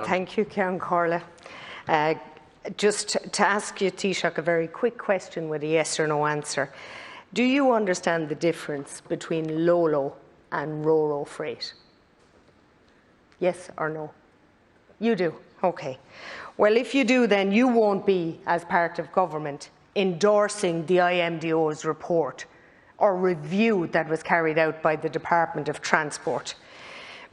Thank you, Ceann Corla. Just to ask you, Taoiseach, a very quick question with a yes or no answer. Do you understand the difference between Lolo and Ro-Ro freight? Yes or no? You do? Okay. Well, if you do, then you won't be, as part of government, endorsing the IMDO's report or review that was carried out by the Department of Transport.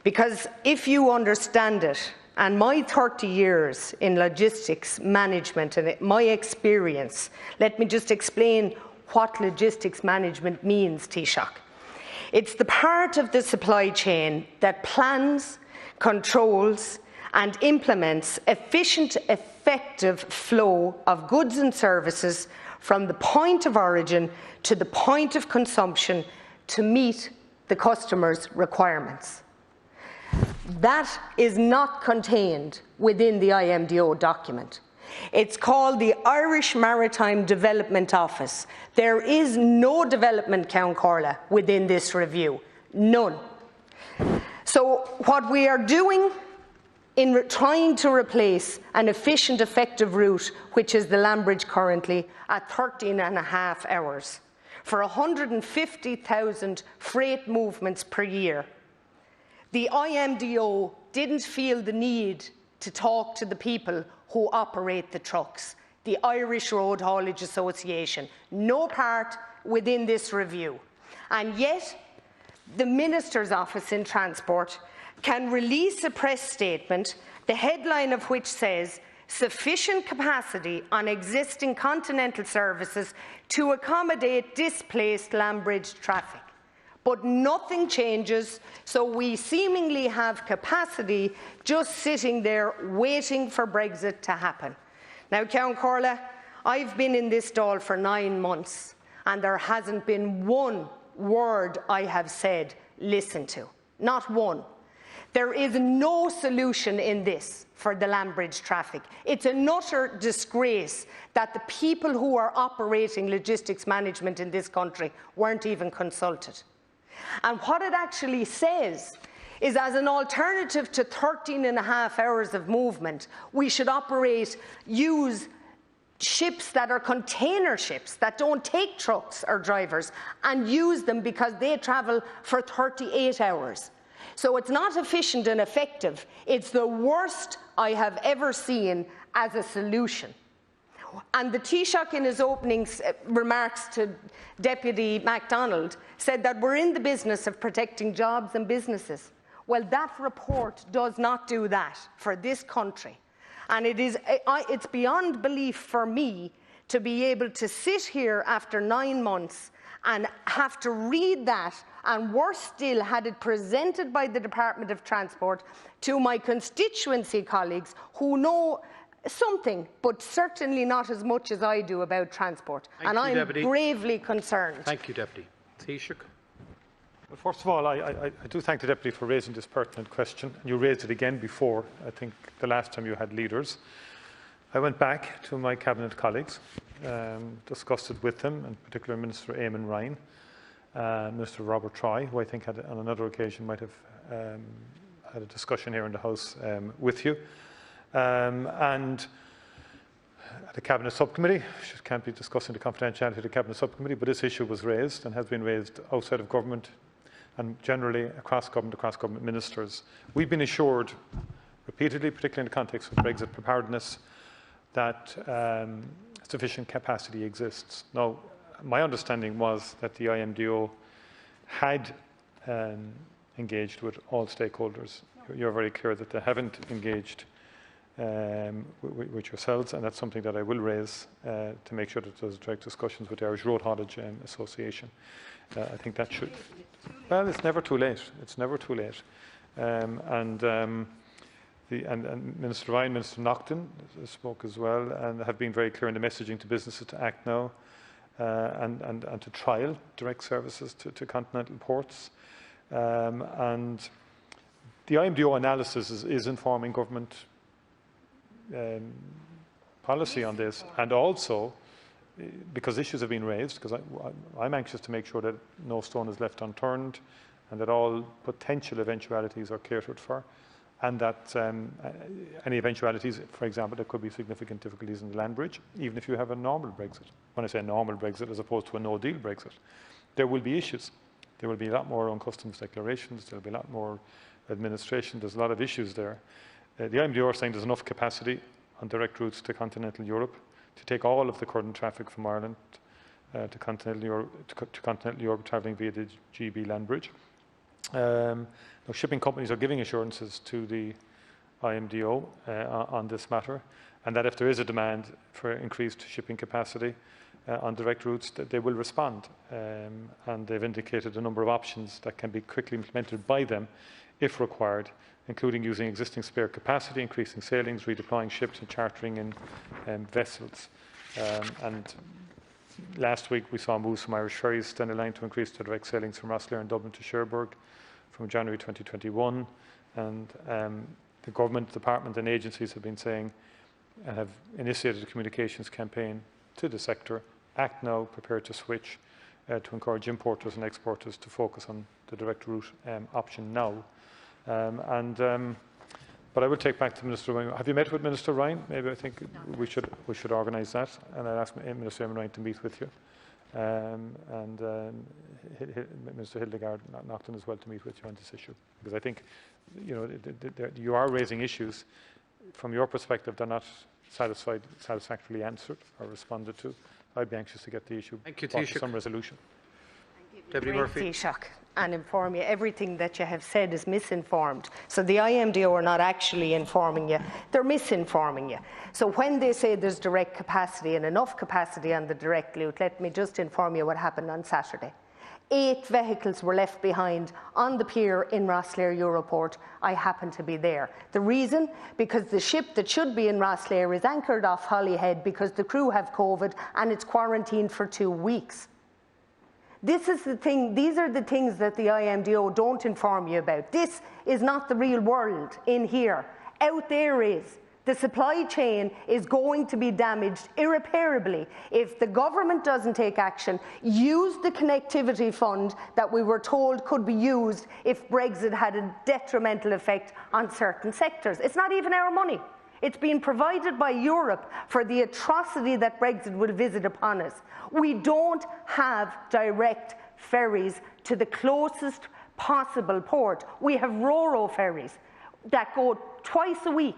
Because if you understand it, and my 30 years in logistics management and my experience, let me just explain what logistics management means, Taoiseach. It's the part of the supply chain that plans, controls and implements efficient, effective flow of goods and services from the point of origin to the point of consumption to meet the customer's requirements. That is not contained within the IMDO document. It's called the Irish Maritime Development Office. There is no development, Ceann Corla, within this review. None. So what we are doing in trying to replace an efficient, effective route, which is the Lambridge currently, at 13.5 hours, for 150,000 freight movements per year, the IMDO didn't feel the need to talk to the people who operate the trucks, the Irish Road Haulage Association, no part within this review. And yet, the Minister's Office in Transport can release a press statement, the headline of which says, "Sufficient capacity on existing continental services to accommodate displaced Lambridge traffic." But nothing changes, so we seemingly have capacity just sitting there waiting for Brexit to happen. Now, Ceann Corla, I've been in this Dáil for 9 months, and there hasn't been one word I have said, listen to. Not one. There is no solution in this for the Lambridge traffic. It's an utter disgrace that the people who are operating logistics management in this country weren't even consulted. And what it actually says is, as an alternative to 13.5 hours of movement, we should use ships that are container ships that don't take trucks or drivers and use them because they travel for 38 hours. So it's not efficient and effective. It's the worst I have ever seen as a solution. And the Taoiseach, in his opening remarks to Deputy MacDonald, said that we're in the business of protecting jobs and businesses. Well, that report does not do that for this country. And it's beyond belief for me to be able to sit here after 9 months and have to read that, and worse still, had it presented by the Department of Transport to my constituency colleagues who know something, but certainly not as much as I do about transport. And I'm gravely concerned. Thank you, Deputy. Taoiseach. Well, first of all, I do thank the Deputy for raising this pertinent question. You raised it again before, I think, the last time you had leaders. I went back to my Cabinet colleagues, discussed it with them, in particular Minister Eamon Ryan, Minister Robert Troy, who I think had, on another occasion might have had a discussion here in the House with you. And at the Cabinet Subcommittee, which can't be discussing the confidentiality of the Cabinet Subcommittee, but this issue was raised and has been raised outside of government and generally across government ministers. We've been assured repeatedly, particularly in the context of Brexit preparedness, that sufficient capacity exists. Now, my understanding was that the IMDO had engaged with all stakeholders. You're very clear that they haven't engaged with yourselves, and that's something that I will raise to make sure that there's direct discussions with the Irish Road Haulage Association. I think that should. Well, it's never too late. It's never too late. And Minister Ryan, Minister Naughton spoke as well, and have been very clear in the messaging to businesses to act now and to trial direct services to continental ports. And the IMDO analysis is informing government policy on this, and also because issues have been raised, because I'm anxious to make sure that no stone is left unturned and that all potential eventualities are catered for. and that any eventualities, for example, there could be significant difficulties in the land bridge, even if you have a normal Brexit. When I say normal Brexit as opposed to a no-deal Brexit, there will be issues. There will be a lot more on customs declarations, there will be a lot more administration, there's a lot of issues there. The IMDO are saying there's enough capacity on direct routes to continental Europe to take all of the current traffic from Ireland to continental Europe travelling via the GB land bridge. Now, shipping companies are giving assurances to the IMDO on this matter, and that if there is a demand for increased shipping capacity on direct routes, that they will respond. And they've indicated a number of options that can be quickly implemented by them if required, including using existing spare capacity, increasing sailings, redeploying ships and chartering in vessels. And last week we saw moves from Irish Ferries stand in line to increase the direct sailings from Rosslare and Dublin to Cherbourg from January 2021. And the government, department and agencies have been saying and have initiated a communications campaign to the sector, act now, prepare to switch, to encourage importers and exporters to focus on the direct route option now. But I will take back to Minister Ryan. Have you met with Minister Ryan? Maybe I think we should organise that, and I'll ask Minister Ryan to meet with you, Minister Hildegard Naughton as well to meet with you on this issue, because I think you are raising issues from your perspective they're not satisfactorily answered or responded to. I'd be anxious to get the issue brought to some resolution. Deputy Murphy. Taoiseach, and inform you everything that you have said is misinformed. So the IMDO are not actually informing you, they're misinforming you. So when they say there's direct capacity and enough capacity on the direct route, let me just inform you what happened on Saturday. 8 vehicles were left behind on the pier in Rosslare Europort. I happened to be there. The reason? Because the ship that should be in Rosslare is anchored off Holyhead because the crew have COVID and it's quarantined for 2 weeks. This is the thing, these are the things that the IMDO don't inform you about. This is not the real world in here. Out there is. The supply chain is going to be damaged irreparably if the government doesn't take action, use the connectivity fund that we were told could be used if Brexit had a detrimental effect on certain sectors. It's not even our money. It's being provided by Europe for the atrocity that Brexit will visit upon us. We don't have direct ferries to the closest possible port. We have Ro-Ro ferries that go twice a week.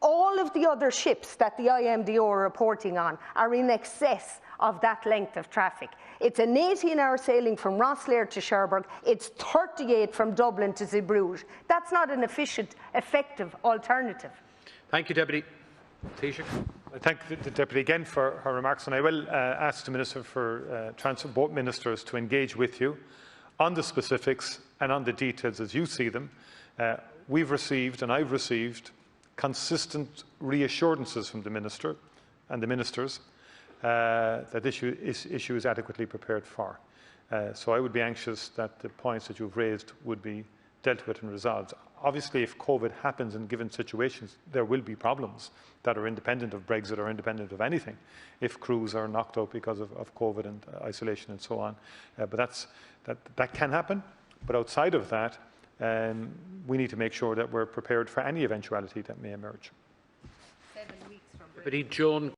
All of the other ships that the IMDO are reporting on are in excess of that length of traffic. It's an 18-hour sailing from Rosslare to Cherbourg. It's 38 from Dublin to Zeebrugge. That's not an efficient, effective alternative. Thank you, Deputy. Taoiseach. I thank the Deputy again for her remarks, and I will ask the Minister for Transport, both ministers, to engage with you on the specifics and on the details as you see them. We've received, and I've received, consistent reassurances from the Minister and the Ministers that this issue is adequately prepared for. So I would be anxious that the points that you've raised would be dealt with and resolved. Obviously, if COVID happens in given situations, there will be problems that are independent of Brexit or independent of anything, if crews are knocked out because of COVID and isolation and so on. But that can happen. But outside of that, we need to make sure that we're prepared for any eventuality that may emerge. 7 weeks from Deputy Joan